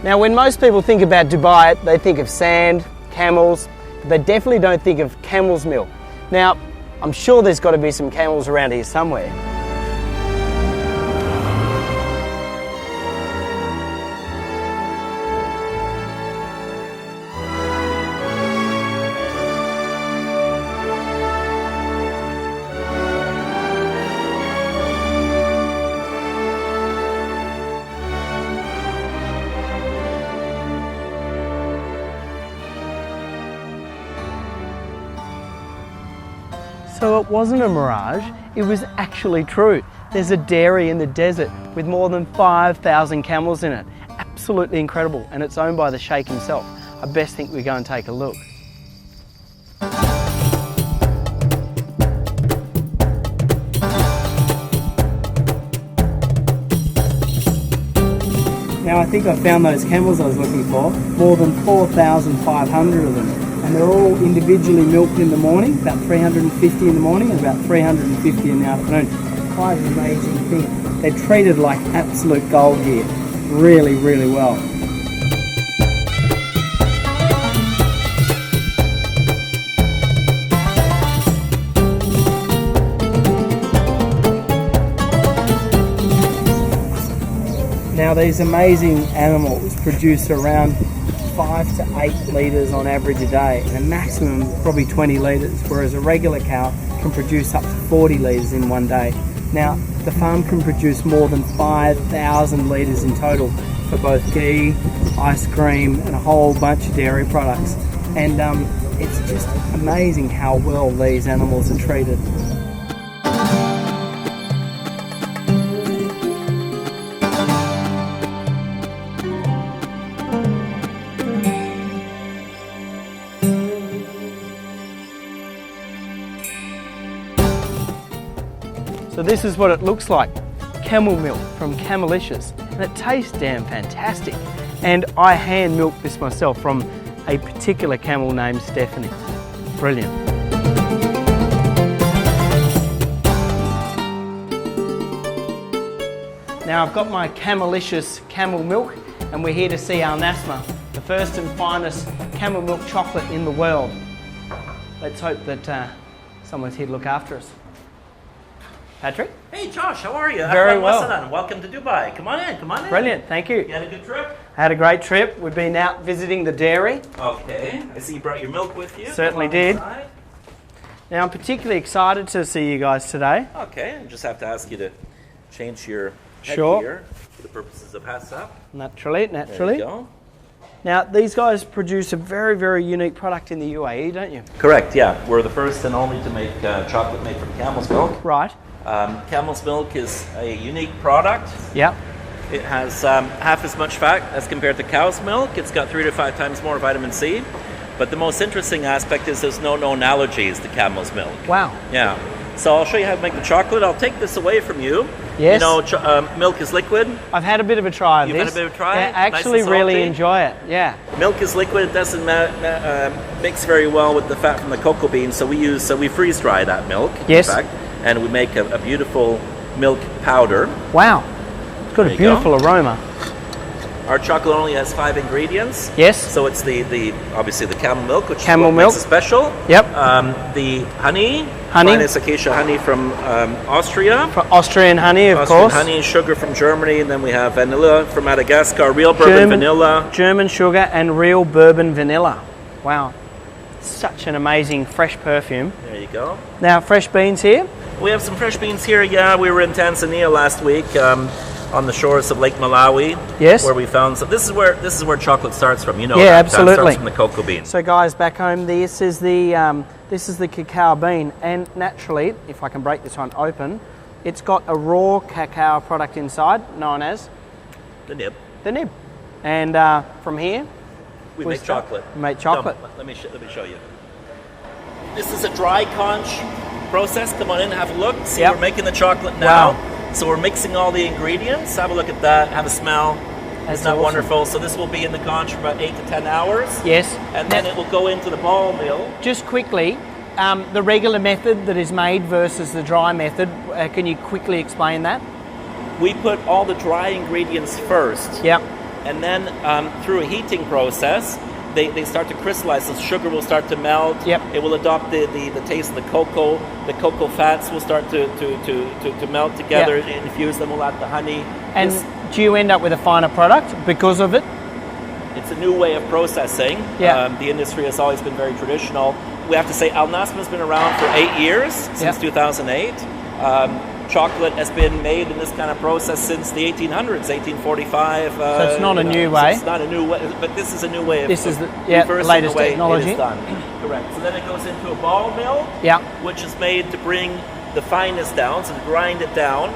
Now, when most people think about Dubai, they think of sand, camels, but they definitely don't think of camel's milk. Now, I'm sure there's got to be some camels around here somewhere. So it wasn't a mirage, it was actually true. There's a dairy in the desert with more than 5,000 camels in it. Absolutely incredible, and it's owned by the Sheikh himself. I best think we go and take a look. Now I think I found those camels I was looking for, more than 4,500 of them. And they're all individually milked in the morning, about 350 in the morning and about 350 in the afternoon. Quite an amazing thing. They're treated like absolute gold here, really, really well. Now these amazing animals produce around 5 to 8 litres on average a day, and a maximum probably 20 litres, whereas a regular cow can produce up to 40 litres in one day. Now, the farm can produce more than 5,000 litres in total for both ghee, ice cream, and a whole bunch of dairy products. And it's just amazing how well these animals are treated. So this is what it looks like, camel milk from Camelicious, and it tastes damn fantastic. And I hand milk this myself from a particular camel named Stephanie. Brilliant. Now I've got my Camelicious camel milk, and we're here to see our Nassma, the first and finest camel milk chocolate in the world. Let's hope that someone's here to look after us. Patrick? Hey Josh, how are you? Very well. Welcome to Dubai. Come on in, come on in. Brilliant, thank you. You had a good trip? I had a great trip. We've been out visiting the dairy. Okay, I see you brought your milk with you. Certainly did. Now I'm particularly excited to see you guys today. Okay, I just have to ask you to change your head Sure. here for the purposes of hats up. Naturally. There you go. Now these guys produce a very, very unique product in the UAE, don't you? Correct, yeah. We're the first and only to make chocolate made from camel's milk. Right. Camel's milk is a unique product. Yep. It has half as much fat as compared to cow's milk. It's got 3 to 5 times more vitamin C. But the most interesting aspect is there's no known allergies to camel's milk. Wow. Yeah. So I'll show you how to make the chocolate. I'll take this away from you. Yes. You know, milk is liquid. I've had a bit of a try of this. You've had a bit of a try? Yeah, I actually Nice and really salty? enjoy it, yeah. Milk is liquid. It doesn't mix very well with the fat from the cocoa beans. So we freeze dry that milk. Yes. In fact, and we make a beautiful milk powder. Wow. It's got There a you beautiful aroma. Our chocolate only has 5 ingredients. Yes. So it's the obviously the camel milk, which Camel is what milk. makes it special. Yep. The honey. Honey. Finest acacia honey from Austria. Austrian honey, of Austrian course. honey, sugar from Germany, and then we have vanilla from Madagascar, real bourbon vanilla. German sugar and real bourbon vanilla. Wow. Such an amazing fresh perfume. There you go. Now, fresh beans here. We have some fresh beans here. Yeah, we were in Tanzania last week on the shores of Lake Malawi. Yes. Where we found some. This is where chocolate starts from. You know. Yeah, that absolutely. starts from the cocoa bean. So, guys, back home, this is the cacao bean, and naturally, if I can break this one open, it's got a raw cacao product inside, known as The nib. the nib. And from here, We make chocolate. We make chocolate. Come, let me show you. This is a dry conch process. Come on in, have a look. See, Yep. we're making the chocolate now. Wow. So we're mixing all the ingredients. Have a look at that. Have a smell. That's Isn't that awesome. wonderful? So this will be in the conch for about 8 to 10 hours. Yes. And then it will go into the ball mill. Just quickly, the regular method that is made versus the dry method, can you quickly explain that? We put all the dry ingredients first. Yep. and then through a heating process, they start to crystallize. The sugar will start to melt. Yep. It will adopt the taste of the cocoa. The cocoa fats will start to melt together, infuse them. We'll add the honey. And do you end up with a finer product because of it? It's a new way of processing. Yeah. The industry has always been very traditional. We have to say Nassma has been around for 8 years, since 2008. Chocolate has been made in this kind of process since the 1800s, 1845. So it's not a new way. It's not a new way, but this is a new way of This is the reversing latest the way technology. it is done. Correct. So then it goes into a ball mill, which is made to bring the fineness down, so to grind it down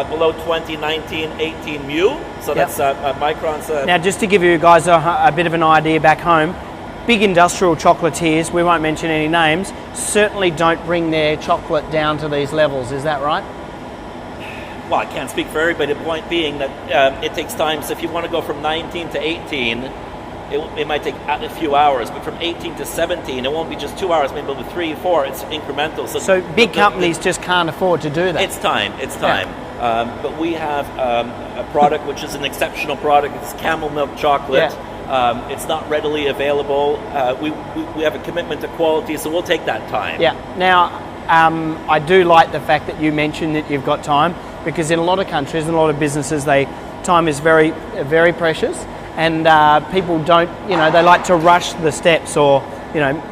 below 20, 19, 18 mu. So that's microns. Now, just to give you guys a bit of an idea back home, big industrial chocolatiers, we won't mention any names, certainly don't bring their chocolate down to these levels. Is that right? Well, I can't speak for everybody. The point being that it takes time. So if you want to go from 19 to 18, it might take a few hours. But from 18 to 17, it won't be just 2 hours, maybe it'll be 3 or 4. It's incremental. So big companies just can't afford to do that. It's time. But we have a product which is an exceptional product. It's Camel milk chocolate. It's not readily available. We have a commitment to quality, so we'll take that time. Yeah. Now, I do like the fact that you mentioned that you've got time, because in a lot of countries and a lot of businesses, time is very, very precious, and people don't, they like to rush the steps or,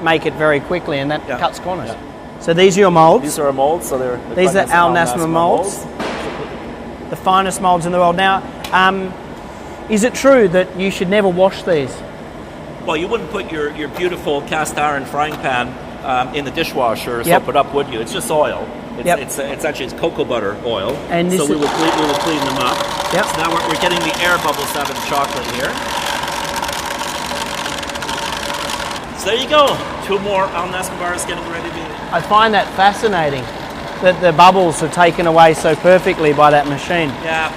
make it very quickly, and that cuts corners. Yeah. So these are your molds. These are our molds. So these are our Nassma molds, the finest molds in the world. Now, is it true that you should never wash these? Well, you wouldn't put your beautiful cast iron frying pan in the dishwasher or soap it up, would you? It's just oil. It's actually cocoa butter oil. And so we will clean them up. Yep. So now we're getting the air bubbles out of the chocolate here. So there you go. 2 more Nassma bars getting ready to be. I find that fascinating, that the bubbles are taken away so perfectly by that machine. Yeah.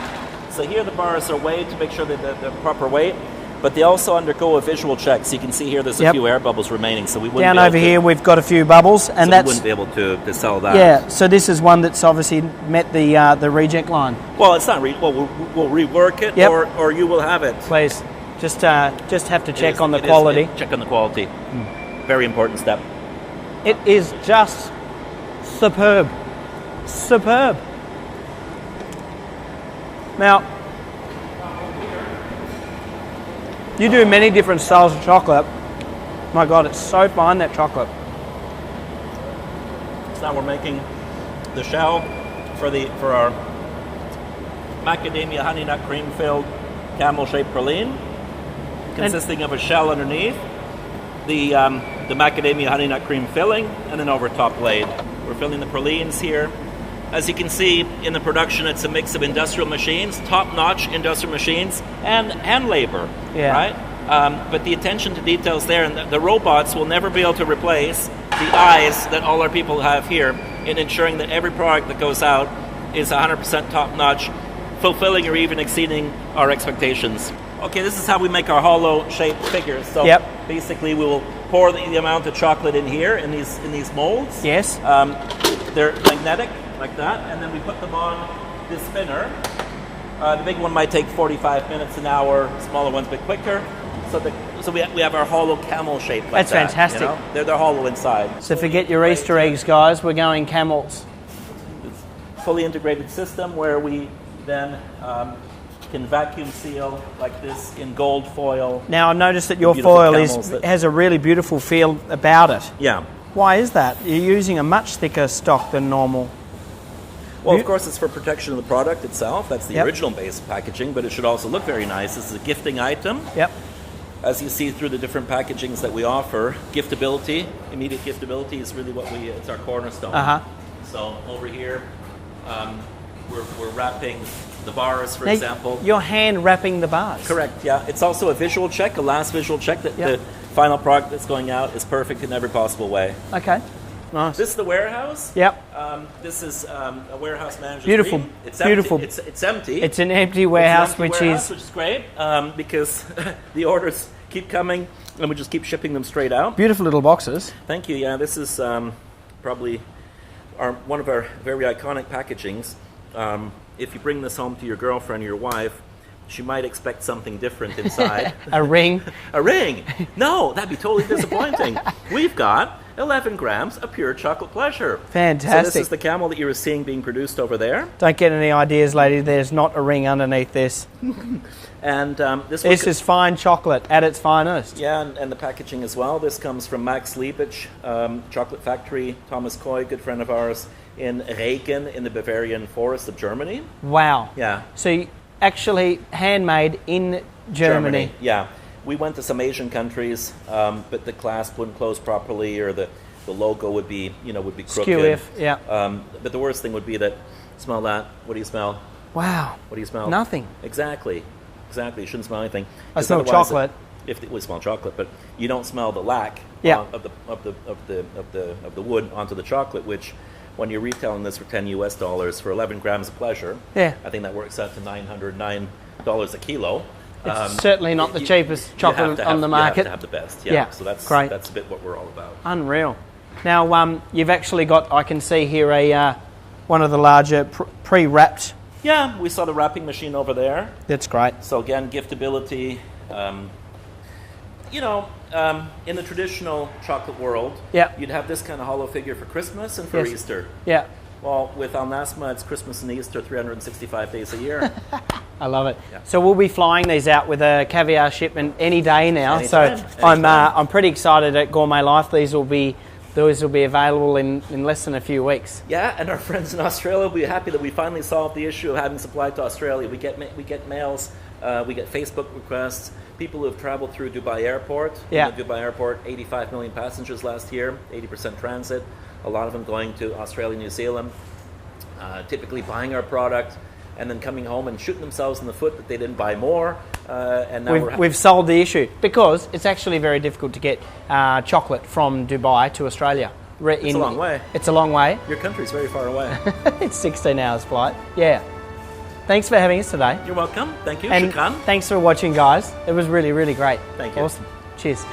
So here the bars are weighed to make sure that they're the proper weight. But they also undergo a visual check. So you can see here there's a few air bubbles remaining. So we wouldn't down over here we've got a few bubbles, and we wouldn't be able to sell that. Yeah. So this is one that's obviously met the reject line. Well, it's not. We'll rework it, or you will have it. Please, just have to check on the quality. Check on the quality. Very important step. It is just superb. Superb. Now, you do many different styles of chocolate. My God, it's so fine, that chocolate. So now we're making the shell for our macadamia honey nut cream filled camel shaped praline, consisting of a shell underneath, the macadamia honey nut cream filling, and then over top laid. We're filling the pralines here. As you can see in the production, it's a mix of industrial machines, top-notch industrial machines, and hand labor, right? But the attention to details there, and the robots will never be able to replace the eyes that all our people have here in ensuring that every product that goes out is 100% top-notch, fulfilling or even exceeding our expectations. Okay, this is how we make our hollow-shaped figures. So basically, we will pour the amount of chocolate in here in these molds. Yes. They're magnetic, like that, and then we put them on this spinner. The big one might take 45 minutes, an hour, smaller ones a bit quicker. So we have our hollow camel shape like That's that. fantastic. They're hollow inside. So forget your Easter eggs, guys. We're going camels. It's a fully integrated system where we then can vacuum seal like this in gold foil. Now I noticed that your foil has a really beautiful feel about it. Yeah. Why is that? You're using a much thicker stock than normal. Well, of course, it's for protection of the product itself. That's the original base packaging, but it should also look very nice. This is a gifting item. Yep. As you see through the different packagings that we offer, giftability, immediate giftability is really it's our cornerstone. So over here, we're wrapping the bars, for example. You're hand wrapping the bars. Correct, yeah. It's also a visual check, a last visual check that the final product that's going out is perfect in every possible way. Okay. Nice. This is the warehouse. Yep. This is a warehouse manager's beautiful. dream. It's beautiful. Empty. It's empty. It's an empty warehouse, which is great because the orders keep coming and we just keep shipping them straight out. Beautiful little boxes. Thank you. Yeah, this is probably one of our very iconic packagings. If you bring this home to your girlfriend or your wife, she might expect something different inside. A ring. A ring? No, that'd be totally disappointing. We've got 11 grams of pure chocolate pleasure. Fantastic. So this is the Camel that you were seeing being produced over there. Don't get any ideas, lady. There's not a ring underneath this. And this is fine chocolate at its finest. Yeah, and the packaging as well. This comes from Max Liebig, chocolate factory. Thomas Koy, good friend of ours, in Regen in the Bavarian forest of Germany. Wow. Yeah. So actually handmade in Germany. Yeah. We went to some Asian countries, but the clasp wouldn't close properly, or the logo would be crooked. Skew-if, yeah. But the worst thing would be that, smell that. What do you smell? Wow. What do you smell? Nothing. Exactly. You shouldn't smell anything. I smell chocolate. If we smell chocolate, but you don't smell the lac of the wood onto the chocolate, which when you're retailing this for $10 for 11 grams of pleasure, I think that works out to $909 a kilo. It's certainly not the cheapest chocolate on the market. You have to have the best. Yeah. So that's great. That's a bit what we're all about. Unreal. Now you've actually got, I can see here, one of the larger pre-wrapped. Yeah, we saw the wrapping machine over there. That's great. So again, giftability. In the traditional chocolate world, you'd have this kind of hollow figure for Christmas and for Easter. Yeah. Well, with Nassma, it's Christmas and Easter 365 days a year. I love it. Yeah. So we'll be flying these out with a caviar shipment any day now. Anytime. I'm pretty excited at Gourmet Life. These will be available in less than a few weeks. Yeah, and our friends in Australia will be happy that we finally solved the issue of having supply to Australia. We get mails, we get Facebook requests, people who have traveled through Dubai Airport. Yeah. Dubai Airport, 85 million passengers last year, 80% transit, a lot of them going to Australia, New Zealand, typically buying our product and then coming home and shooting themselves in the foot that they didn't buy more. And now we've solved the issue, because it's actually very difficult to get chocolate from Dubai to Australia. It's a long way. It's a long way. Your country's very far away. It's 16 hours flight. Yeah. Thanks for having us today. You're welcome. Thank you. And Shukran. thanks for watching, guys. It was really, really great. Thank you. Awesome. Cheers.